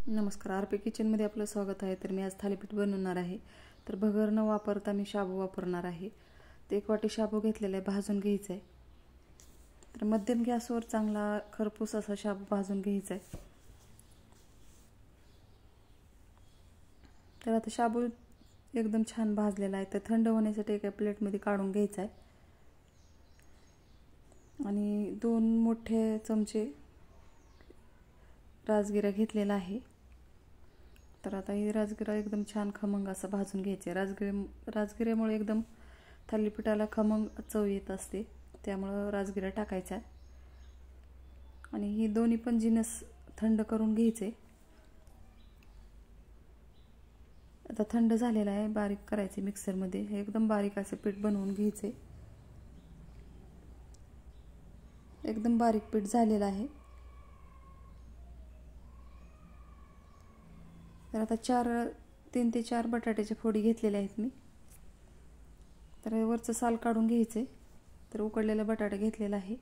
नमस्कार, R P किचनमध्ये आपलं स्वागत आहे. तर मी आज थालीपीठ बनवणार आहे. तर भगर न वापरता मी शाबू वापरणार आहे. तर 1 वाटी शाबू घेतलेला आहे, भाजून घ्यायचा आहे. तर मध्यम गॅसवर चांगला खरपूस असा शाबू भाजून घ्यायचा आहे. तर आता शाबू एकदम छान भाजलेला आहे. तर थंड होण्यासाठी एका प्लेटमध्ये काढून घ्यायचा आहे आणि 2 मोठे चमचे राजगिरा घेतलेला आहे. तर आता ही राजगिरा एकदम छान खमंग असं भाजून घ्यायचे. राजगिऱ्यामुळे एकदम थालीपीठाला खमंग चव येत असते, त्यामुळं राजगिरा टाकायचा आहे. आणि ही दोन्ही पण जिन्नस थंड करून घ्यायचे. आता थंड झालेला आहे, बारीक करायचे मिक्सरमध्ये. हे एकदम बारीक असं पीठ बनवून घ्यायचे. एकदम बारीक पीठ झालेलं आहे. तर आता 3 ते 4 बटाट्याच्या फोडी घेतलेल्या आहेत मी. तर वरचं साल काढून घ्यायचे. तर उकडलेला बटाटा घेतलेला आहे.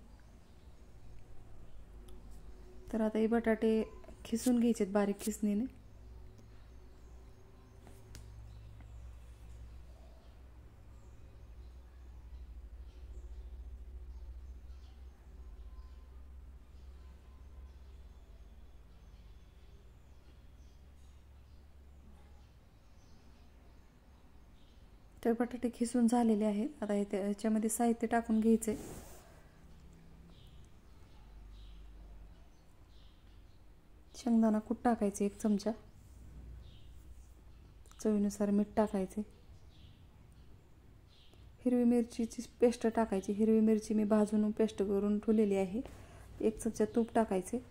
तर आता हे बटाटे खिसून घ्यायचे बारीक खिसणीने. तर बटाटे खिसून झालेले आहेत. आता याच्यामध्ये साहित्य टाकून घ्यायचे. शेंगदाणा कूट टाकायचे 1 चमचा, चवीनुसार मीठ टाकायचे. हिरवी मिरचीची पेस्ट टाकायची. हिरवी मिरची मी भाजून पेस्ट करून ठेवलेली आहे. 1 चमचा तूप टाकायचे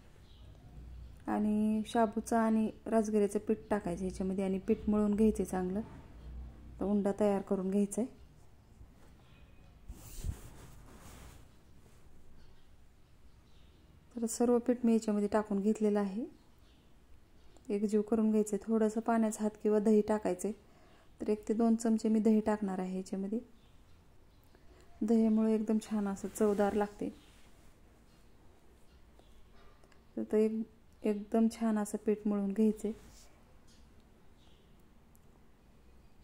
आणि शाबूचा आणि राजगिऱ्याचं पीठ टाकायचं ह्याच्यामध्ये आणि पीठ मळून घ्यायचे चांगलं. तर उंडा तयार करून घ्यायचा आहे. तर सर्व पीठ मी याच्यामध्ये टाकून घेतलेलं आहे. एकजीव करून घ्यायचे. थोडंसं पाण्याचा हात किंवा दही टाकायचे. तर 1 ते 2 चमचे मी दही टाकणार आहे याच्यामध्ये. दह्यामुळे एकदम छान असं चवदार लागते. तर एकदम छान असं पीठ मळून घ्यायचे.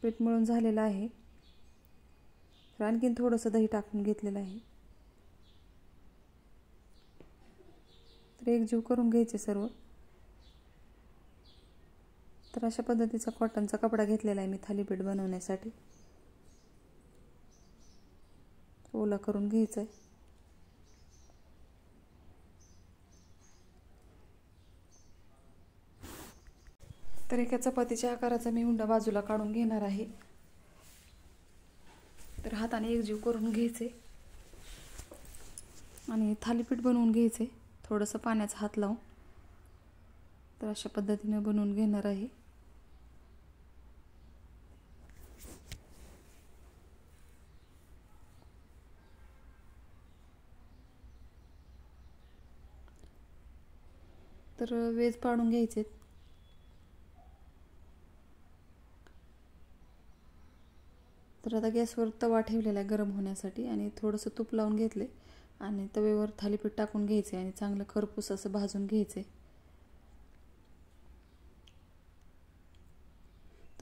पीठ मळून झालेलं आहे. तर आणखीन थोडंसं दही टाकून घेतलेलं आहे. तर एकजीव करून घ्यायचे सर्व. तर अशा पद्धतीचा कॉटनचा कपडा घेतलेला आहे मी थालीपीठ बनवण्यासाठी. ओला करून घ्यायचा आहे. तर एका चपातीच्या आकाराचा मी उंडा बाजूला काढून घेणार आहे. तर हाताने एकजीव करून घ्यायचे आणि थालीपीठ बनवून घ्यायचे थोडंसं पाण्याचा हात लावून. तर अशा पद्धतीने बनवून घेणार आहे. तर वेज पाडून घ्यायचे. तर आता गॅसवर तवा ठेवलेला आहे गरम होण्यासाठी आणि थोडंसं तूप लावून घेतले आणि तव्यावर थालीपीठ टाकून घ्यायचे आणि चांगलं खरपूस असं भाजून घ्यायचे.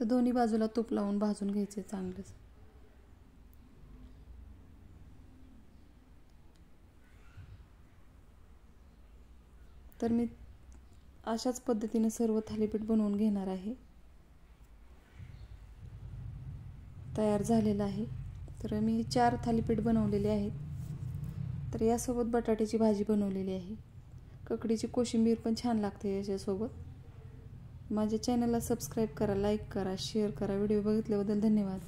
तर दोन्ही बाजूला तूप लावून भाजून घ्यायचे चांगलंच. तर मी अशाच पद्धतीने सर्व थालीपीठ बनवून घेणार आहे. तयार झालेला आहे. तर मी 4 थालीपीठ बनवलेले आहेत. तर यासोबत बटाट्याची भाजी बनवलेली आहे. ककडीची कोशिंबीर पण छान लागते याच्यासोबत. माझ्या चॅनलला सबस्क्राईब करा, लाईक करा, शेअर करा. व्हिडिओ बघितल्याबद्दल धन्यवाद.